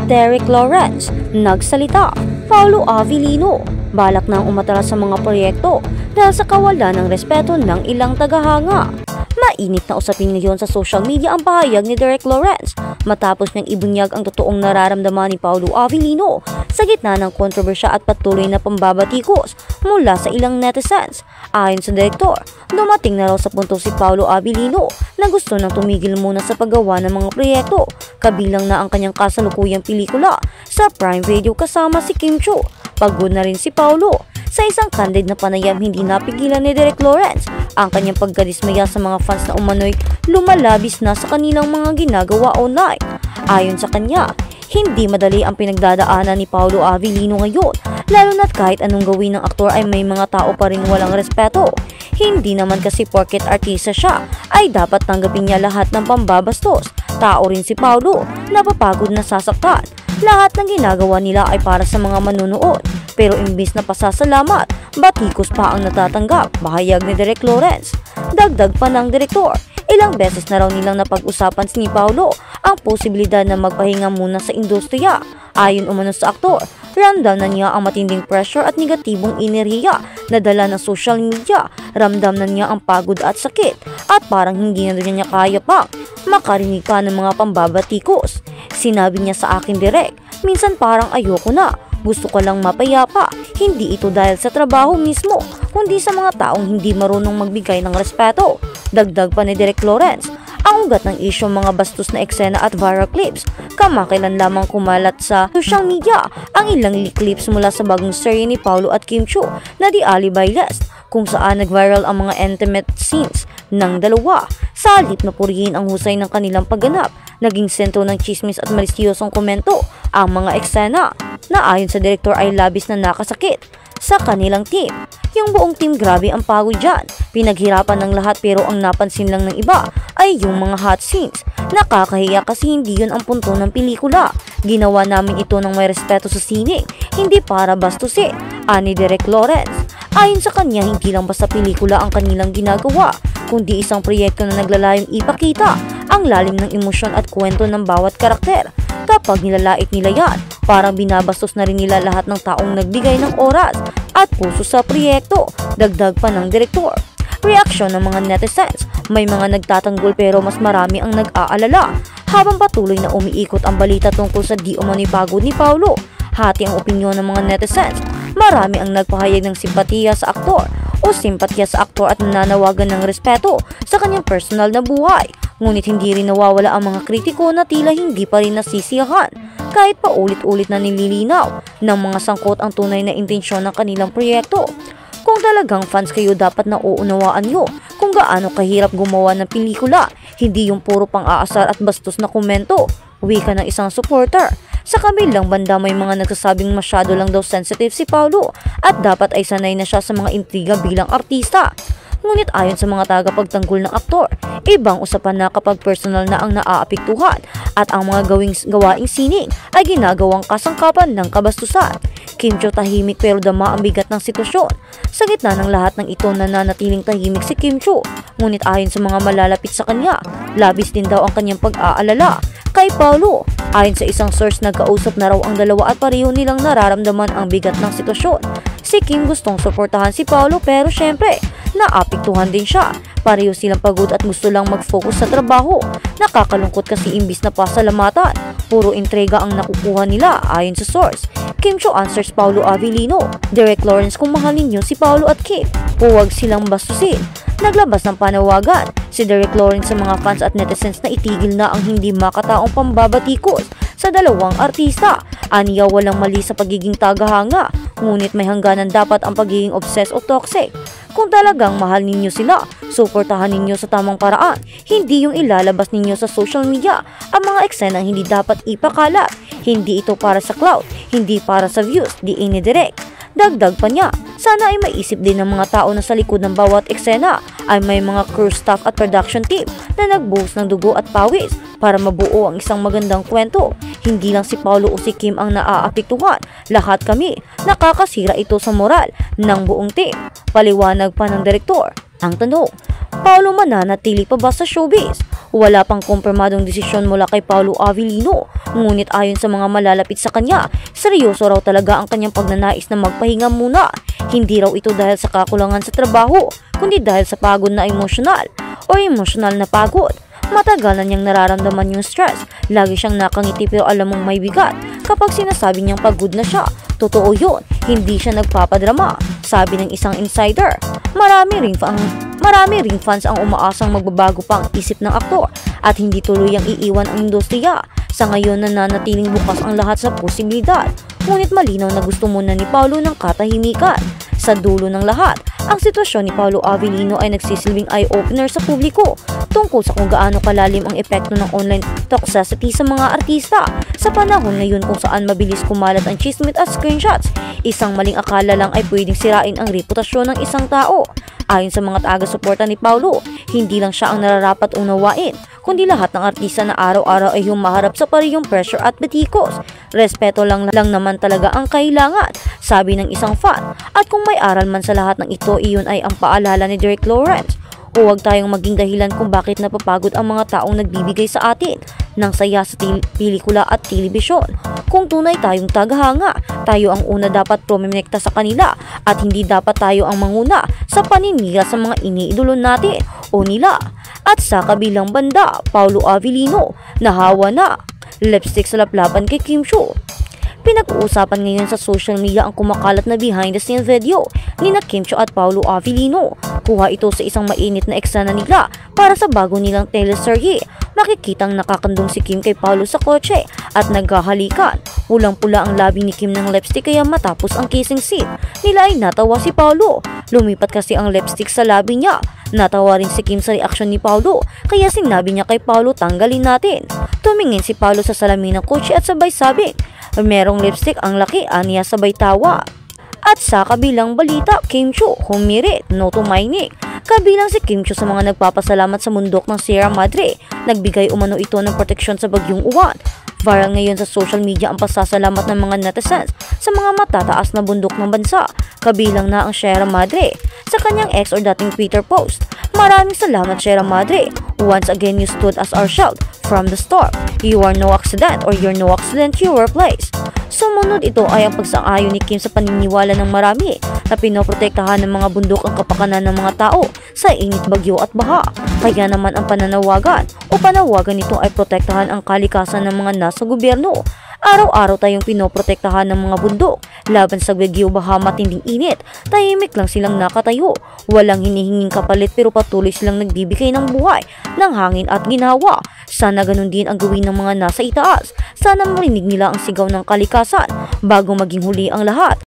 Derek Lawrence. Nagsalita, Paolo Avellino. Balak nang umatras sa mga proyekto dahil sa kawalan ng respeto ng ilang tagahanga. Mainit na usapin ngayon sa social media ang pahayag ni Derek Lawrence matapos niyang ibunyag ang totoong nararamdaman ni Paolo Avellino sa gitna ng kontrobersya at patuloy na pambabatikos mula sa ilang netizens. Ayon sa direktor, dumating na raw sa punto si Paolo Avellino na gusto nang tumigil muna sa paggawa ng mga proyekto, kabilang na ang kanyang kasalukuyang pelikula sa Prime Video kasama si Kim Chiu. Pagod na rin si Paolo. Sa isang candid na panayam, hindi napigilan ni Derek Lawrence ang kanyang pagkadismaya sa mga fans na umano'y lumalabis na sa kanilang mga ginagawa online. Ayon sa kanya, hindi madali ang pinagdadaanan ni Paolo Avellino ngayon, lalo na't kahit anong gawin ng aktor ay may mga tao pa rin walang respeto. Hindi naman kasi porket artista siya ay dapat tanggapin niya lahat ng pambabastos. Tao rin si Paolo, napapagod na sasaktan. Lahat ng ginagawa nila ay para sa mga manunood. Pero imbis na pasasalamat, batikos pa ang natatanggap, bahayag ni Derek Lawrence. Dagdag pa ng direktor, ilang beses na raw nilang napag-usapan ni Paolo ang posibilidad na magpahinga muna sa industriya. Ayon umano sa aktor, ramdam na niya ang matinding pressure at negatibong enerhiya na dala ng social media. Ramdam na niya ang pagod at sakit at parang hindi na niya kaya pang makarinig pa ng mga pambabatikos. Sinabi niya sa akin direct, minsan parang ayoko na. Gusto ko lang mapayapa, hindi ito dahil sa trabaho mismo, kundi sa mga taong hindi marunong magbigay ng respeto. Dagdag pa ni Derek Lawrence, ang ugat ng isyu mga bastos na eksena at viral clips. Kamakailan lamang kumalat sa social media ang ilang clips mula sa bagong serye ni Paolo at Kim Chiu na The Alibi List, kung saan nag-viral ang mga intimate scenes ng dalawa. Sa halip na purihin ang husay ng kanilang pagganap, naging sentro ng chismis at malistiyosong komento ang mga eksena na ayon sa direktor ay labis na nakasakit sa kanilang team. Yung buong team grabe ang pagod dyan. Pinaghirapan ng lahat pero ang napansin lang ng iba ay yung mga hot scenes. Nakakahiya kasi hindi yun ang punto ng pelikula. Ginawa namin ito ng may respeto sa sining, hindi para bastusin, ani Derek Lawrence. Ayon sa kanya, hindi lang basta pelikula ang kanilang ginagawa, kundi isang proyekto na naglalayong ipakita ang lalim ng emosyon at kwento ng bawat karakter. Kapag nilalait nila yan, parang binabastos na rin nila lahat ng taong nagbigay ng oras at puso sa proyekto. Dagdag pa ng direktor. Reaksyon ng mga netizens, may mga nagtatanggol pero mas marami ang nag-aalala. Habang patuloy na umiikot ang balita tungkol sa di umano'y pagod ni Paolo, hati ang opinyon ng mga netizens. Marami ang nagpahayag ng simpatiya sa aktor o simpatya sa aktor at nananawagan ng respeto sa kanyang personal na buhay. Ngunit hindi rin nawawala ang mga kritiko na tila hindi pa rin nasisiyahan kahit pa ulit-ulit na nililinaw ng mga sangkot ang tunay na intensyon ng kanilang proyekto. Kung talagang fans kayo, dapat na uunawaan nyo kung gaano kahirap gumawa ng pelikula, hindi yung puro pang-aasar at bastos na komento, wika ng isang supporter. Sa kabilang banda, may mga nagsasabing masyado lang daw sensitive si Paolo at dapat ay sanay na siya sa mga intriga bilang artista. Ngunit ayon sa mga tagapagtanggol ng aktor, ibang usapan na kapag personal na ang naaapektuhan at ang mga gawaing sining ay ginagawang kasangkapan ng kabastusan. Kim Chiu tahimik pero dama ang bigat ng sitwasyon. Sa gitna ng lahat ng ito, nananatiling tahimik si Kim Chiu. Ngunit ayon sa mga malalapit sa kanya, labis din daw ang kanyang pag-aalala kay Paolo. Ayon sa isang source, nagkausap na raw ang dalawa at pareho nilang nararamdaman ang bigat ng sitwasyon. Si Kim gustong suportahan si Paolo pero syempre, naapektuhan din siya. Pareho silang pagod at gusto lang mag-focus sa trabaho. Nakakalungkot kasi imbis na pasalamatan, puro intriga ang nakukuha nila ayon sa source. Kim Chiu answers Paolo Avellino, Derek Lawrence, kung mahalin niyo si Paolo at Kim, huwag silang bastusin. Naglabas ng panawagan si Derek Lawrence sa mga fans at netizens na itigil na ang hindi makataong pambabatikos sa dalawang artista. Aniya walang mali sa pagiging tagahanga, ngunit may hangganan dapat ang pagiging obsessed o toxic. Kung talagang mahal ninyo sila, suportahan ninyo sa tamang paraan, hindi yung ilalabas ninyo sa social media ang mga eksenang hindi dapat ipakalat. Hindi ito para sa clout, hindi para sa views, di inidirect. Dagdag pa niya, sana ay maisip din ng mga tao na sa likod ng bawat eksena ay may mga crew staff at production team na nagbuhos ng dugo at pawis para mabuo ang isang magandang kwento. Hindi lang si Paolo o si Kim ang naaapektuhan, lahat kami. Nakakasira ito sa moral ng buong team. Paliwanag pa ng direktor. Ang tanong, Paolo mananatili pa ba sa showbiz? Wala pang kumpirmadong desisyon mula kay Paolo Avellino, ngunit ayon sa mga malalapit sa kanya, seryoso raw talaga ang kanyang pagnanais na magpahinga muna. Hindi raw ito dahil sa kakulangan sa trabaho, kundi dahil sa pagod na emosyonal o emosyonal na pagod. Matagal na niyang nararamdaman yung stress. Lagi siyang nakangiti pero alam mong may bigat kapag sinasabi niyang pagod na siya. Totoo yun, hindi siya nagpapadrama. Sabi ng isang insider, marami ring fans ang umaasang magbabago pa ang isip ng aktor at hindi tuluyang iiwan ang industriya. Sa ngayon nananatiling bukas ang lahat sa posibilidad. Ngunit malinaw na gusto muna ni Paolo ng katahimikan. Sa dulo ng lahat, ang sitwasyon ni Paolo Avellino ay nagsisilbing eye-opener sa publiko tungkol sa kung gaano kalalim ang epekto ng online toxicity sa mga artista. Sa panahon ngayon kung saan mabilis kumalat ang chismis at screenshots, isang maling akala lang ay pwedeng sirain ang reputasyon ng isang tao. Ayon sa mga taga-suporta ni Paolo, hindi lang siya ang nararapat unawain, kundi lahat ng artista na araw-araw ay humaharap sa parehong pressure at batikos. Respeto lang naman talaga ang kailangan, sabi ng isang fan. At kung may aral man sa lahat ng ito, iyon ay ang paalala ni Derek Lawrence. Huwag tayong maging dahilan kung bakit napapagod ang mga taong nagbibigay sa atin ng saya sa pelikula at telebisyon. Kung tunay tayong tagahanga, tayo ang una dapat prominekta sa kanila at hindi dapat tayo ang manguna sa paninira sa mga iniidolo natin o nila. At sa kabilang banda, Paolo Avellino, nahawa na. Lipstick sa laplapan kay Kim Chiu. Pinag-uusapan ngayon sa social media ang kumakalat na behind-the-scenes video ni Kim Chiu at Paolo Avellino. Kuha ito sa isang mainit na eksena nila para sa bago nilang teleserye. Makikitang nakakandong si Kim kay Paolo sa kotse at naghahalikan. Pulang-pula ang labi ni Kim ng lipstick kaya matapos ang kissing scene nila ay natawa si Paolo. Lumipat kasi ang lipstick sa labi niya. Natawa rin si Kim sa reaksyon ni Paolo kaya sinabi niya kay Paolo tanggalin natin. Tumingin si Paolo sa salamin ng kotse at sabay sabi, merong lipstick ang laki, aniya sabay tawa. At sa kabilang balita, Kim Chiu humirit, no to mining. Kabilang si Kim Chiu sa mga nagpapasalamat sa bundok ng Sierra Madre. Nagbigay umano ito ng proteksyon sa bagyong Uwan. Viral ngayon sa social media ang pasasalamat ng mga netizens sa mga matataas na bundok ng bansa, kabilang na ang Sierra Madre. Sa kanyang ex or dating Twitter post, maraming salamat Sierra Madre. Once again you stood as our shield from the storm. You are no accident or you're no accident to your place. Sumunod ito ay ang pagsang-ayon ni Kim sa paniniwala ng marami na pinoprotektahan ng mga bundok ang kapakanan ng mga tao sa init, bagyo at baha. Kaya naman ang panawagan nito ay protektahan ang kalikasan ng mga nasa gobyerno. Araw-araw tayong pinoprotektahan ng mga bundok laban sa bagyo, baha, matinding init. Tahimik lang silang nakatayo. Walang hinihinging kapalit pero patuloy silang nagbibigay ng buhay, ng hangin at ginawa. Sana ganun din ang gawin ng mga nasa itaas. Sana marinig nila ang sigaw ng kalikasan bago maging huli ang lahat.